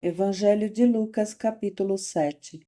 Evangelho de Lucas, capítulo 7.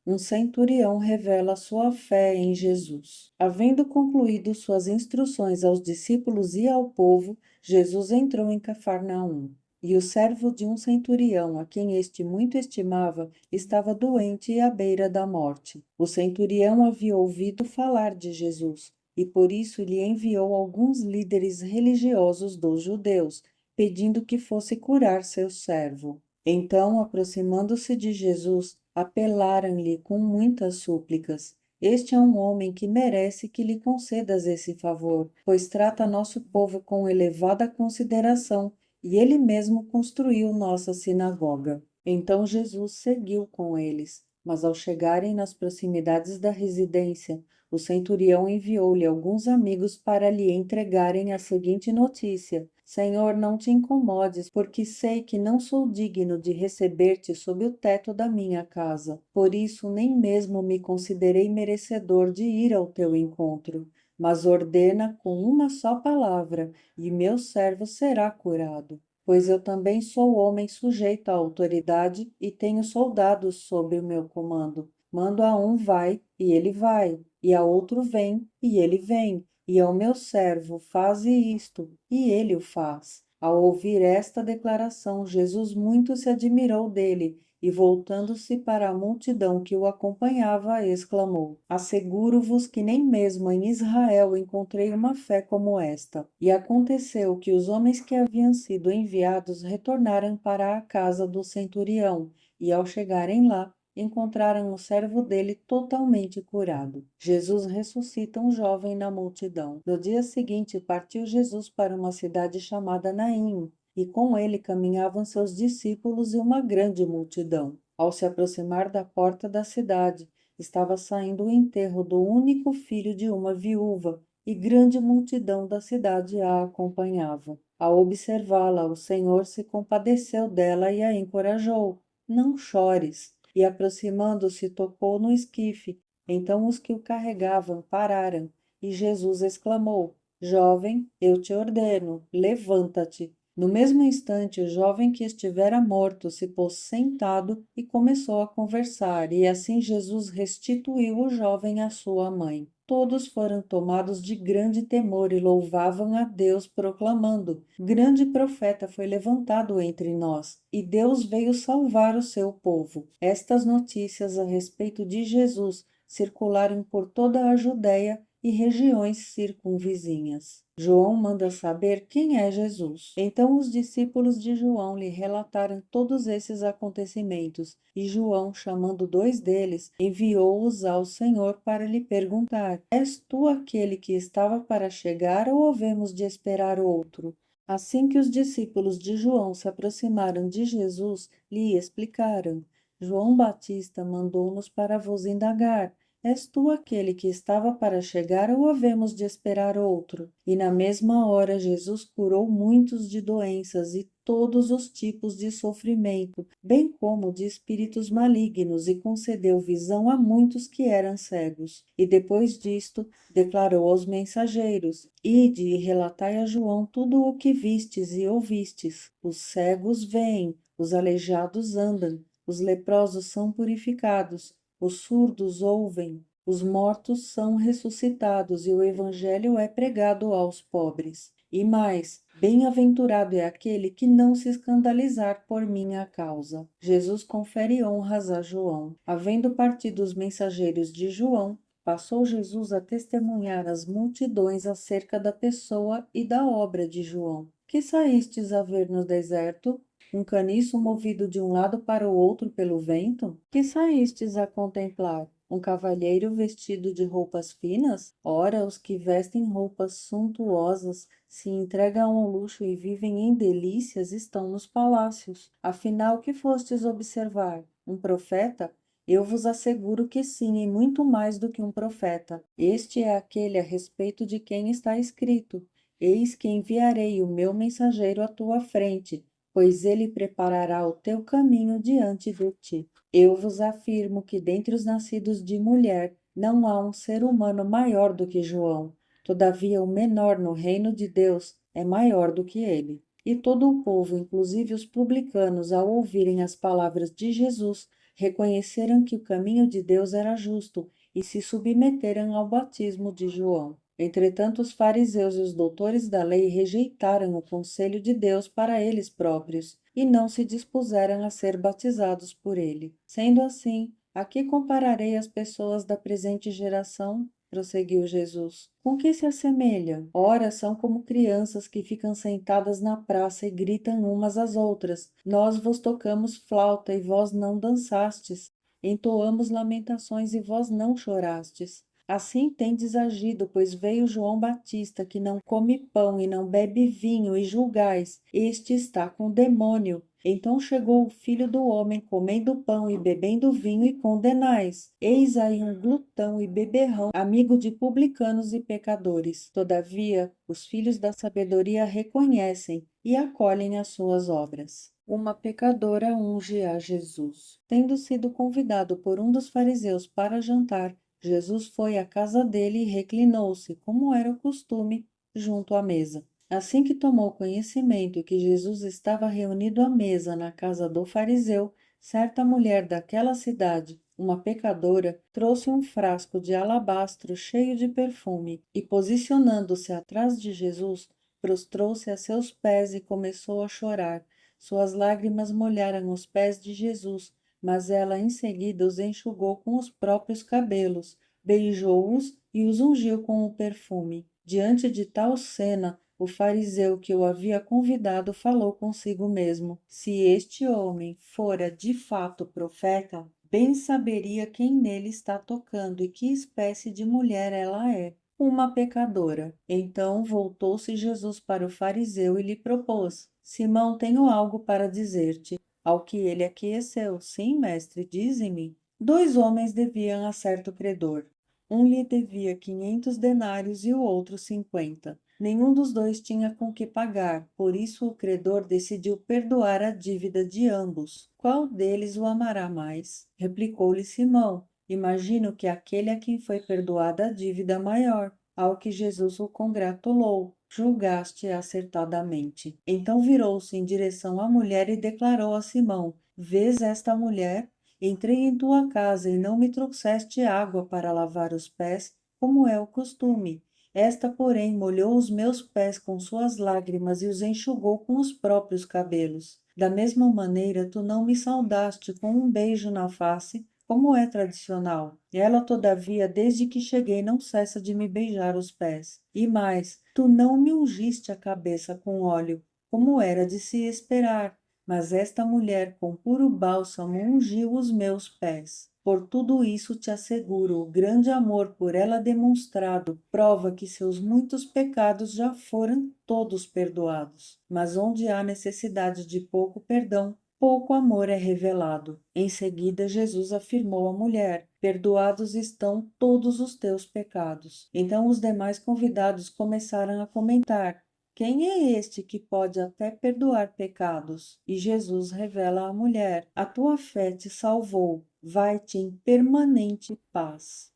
Um centurião revela sua fé em Jesus. Havendo concluído suas instruções aos discípulos e ao povo, Jesus entrou em Cafarnaum. E o servo de um centurião, a quem este muito estimava, estava doente e à beira da morte. O centurião havia ouvido falar de Jesus, e por isso lhe enviou alguns líderes religiosos dos judeus, pedindo que fosse curar seu servo. Então, aproximando-se de Jesus, apelaram-lhe com muitas súplicas. Este é um homem que merece que lhe concedas esse favor, pois trata nosso povo com elevada consideração, e ele mesmo construiu nossa sinagoga. Então Jesus seguiu com eles, mas ao chegarem nas proximidades da residência, o centurião enviou-lhe alguns amigos para lhe entregarem a seguinte notícia: Senhor, não te incomodes, porque sei que não sou digno de receber-te sob o teto da minha casa. Por isso, nem mesmo me considerei merecedor de ir ao teu encontro. Mas ordena com uma só palavra, e meu servo será curado. Pois eu também sou homem sujeito à autoridade e tenho soldados sob o meu comando. Mando a um vai, e ele vai, e a outro vem, e ele vem. E ao meu servo, faze isto, e ele o faz. Ao ouvir esta declaração, Jesus muito se admirou dele, e voltando-se para a multidão que o acompanhava, exclamou: Asseguro-vos que nem mesmo em Israel encontrei uma fé como esta. E aconteceu que os homens que haviam sido enviados retornaram para a casa do centurião, e ao chegarem lá, encontraram o servo dele totalmente curado. Jesus ressuscita um jovem na multidão. No dia seguinte, partiu Jesus para uma cidade chamada Naim, e com ele caminhavam seus discípulos e uma grande multidão. Ao se aproximar da porta da cidade, estava saindo o enterro do único filho de uma viúva, e grande multidão da cidade a acompanhava. Ao observá-la, o Senhor se compadeceu dela e a encorajou. Não chores. E aproximando-se, tocou no esquife. Então os que o carregavam pararam, e Jesus exclamou: Jovem, eu te ordeno, levanta-te. No mesmo instante, o jovem que estivera morto se pôs sentado e começou a conversar, e assim Jesus restituiu o jovem à sua mãe. Todos foram tomados de grande temor e louvavam a Deus, proclamando: Grande profeta foi levantado entre nós, e Deus veio salvar o seu povo. Estas notícias a respeito de Jesus circularam por toda a Judéia e regiões circunvizinhas. João manda saber quem é Jesus. Então os discípulos de João lhe relataram todos esses acontecimentos, e João, chamando 2 deles, enviou-os ao Senhor para lhe perguntar: És tu aquele que estava para chegar ou havemos de esperar outro? Assim que os discípulos de João se aproximaram de Jesus, lhe explicaram: João Batista mandou-nos para vos indagar: És tu aquele que estava para chegar ou havemos de esperar outro? E na mesma hora Jesus curou muitos de doenças e todos os tipos de sofrimento, bem como de espíritos malignos, e concedeu visão a muitos que eram cegos. E depois disto, declarou aos mensageiros: Ide e relatai a João tudo o que vistes e ouvistes. Os cegos veem, os aleijados andam, os leprosos são purificados, os surdos ouvem, os mortos são ressuscitados e o evangelho é pregado aos pobres. E mais, bem-aventurado é aquele que não se escandalizar por minha causa. Jesus confere honras a João. Havendo partido os mensageiros de João, passou Jesus a testemunhar às multidões acerca da pessoa e da obra de João. Que saístes a ver no deserto? Um caniço movido de um lado para o outro pelo vento? Que saístes a contemplar? Um cavalheiro vestido de roupas finas? Ora, os que vestem roupas suntuosas, se entregam ao luxo e vivem em delícias, estão nos palácios. Afinal, que fostes observar? Um profeta? Eu vos asseguro que sim, e muito mais do que um profeta. Este é aquele a respeito de quem está escrito: Eis que enviarei o meu mensageiro à tua frente, pois ele preparará o teu caminho diante de ti. Eu vos afirmo que dentre os nascidos de mulher não há um ser humano maior do que João. Todavia, o menor no reino de Deus é maior do que ele. E todo o povo, inclusive os publicanos, ao ouvirem as palavras de Jesus, reconheceram que o caminho de Deus era justo e se submeteram ao batismo de João. Entretanto, os fariseus e os doutores da lei rejeitaram o conselho de Deus para eles próprios e não se dispuseram a ser batizados por ele. Sendo assim, a que compararei as pessoas da presente geração? Prosseguiu Jesus. Com que se assemelham? Ora, são como crianças que ficam sentadas na praça e gritam umas às outras. Nós vos tocamos flauta e vós não dançastes. Entoamos lamentações e vós não chorastes. Assim tendes agido, pois veio João Batista, que não come pão e não bebe vinho, e julgais, este está com demônio. Então chegou o Filho do Homem, comendo pão e bebendo vinho, e condenais. Eis aí um glutão e beberrão, amigo de publicanos e pecadores. Todavia, os filhos da sabedoria reconhecem e acolhem as suas obras. Uma pecadora unge a Jesus. Tendo sido convidado por um dos fariseus para jantar, Jesus foi à casa dele e reclinou-se, como era o costume, junto à mesa. Assim que tomou conhecimento que Jesus estava reunido à mesa na casa do fariseu, certa mulher daquela cidade, uma pecadora, trouxe um frasco de alabastro cheio de perfume e, posicionando-se atrás de Jesus, prostrou-se a seus pés e começou a chorar. Suas lágrimas molharam os pés de Jesus, mas ela em seguida os enxugou com os próprios cabelos, beijou-os e os ungiu com o perfume. Diante de tal cena, o fariseu que o havia convidado falou consigo mesmo: se este homem fora de fato profeta, bem saberia quem nele está tocando e que espécie de mulher ela é. Uma pecadora. Então voltou-se Jesus para o fariseu e lhe propôs: Simão, tenho algo para dizer-te. Ao que ele aqueceu: sim, mestre, dize-me. 2 homens deviam a certo credor. Um lhe devia 500 denários e o outro 50. Nenhum dos dois tinha com que pagar, por isso o credor decidiu perdoar a dívida de ambos. Qual deles o amará mais? Replicou-lhe Simão: imagino que aquele a quem foi perdoada a dívida maior. Ao que Jesus o congratulou: julgaste acertadamente. Então virou-se em direção à mulher e declarou a Simão: vês esta mulher? Entrei em tua casa e não me trouxeste água para lavar os pés, como é o costume. Esta, porém, molhou os meus pés com suas lágrimas e os enxugou com os próprios cabelos. Da mesma maneira, tu não me saudaste com um beijo na face, como é tradicional. Ela, todavia, desde que cheguei, não cessa de me beijar os pés. E mais, tu não me ungiste a cabeça com óleo, como era de se esperar, mas esta mulher com puro bálsamo ungiu os meus pés. Por tudo isso te asseguro, o grande amor por ela demonstrado prova que seus muitos pecados já foram todos perdoados. Mas onde há necessidade de pouco perdão, pouco amor é revelado. Em seguida, Jesus afirmou à mulher: perdoados estão todos os teus pecados. Então os demais convidados começaram a comentar: quem é este que pode até perdoar pecados? E Jesus revela à mulher: a tua fé te salvou. Vai-te em permanente paz.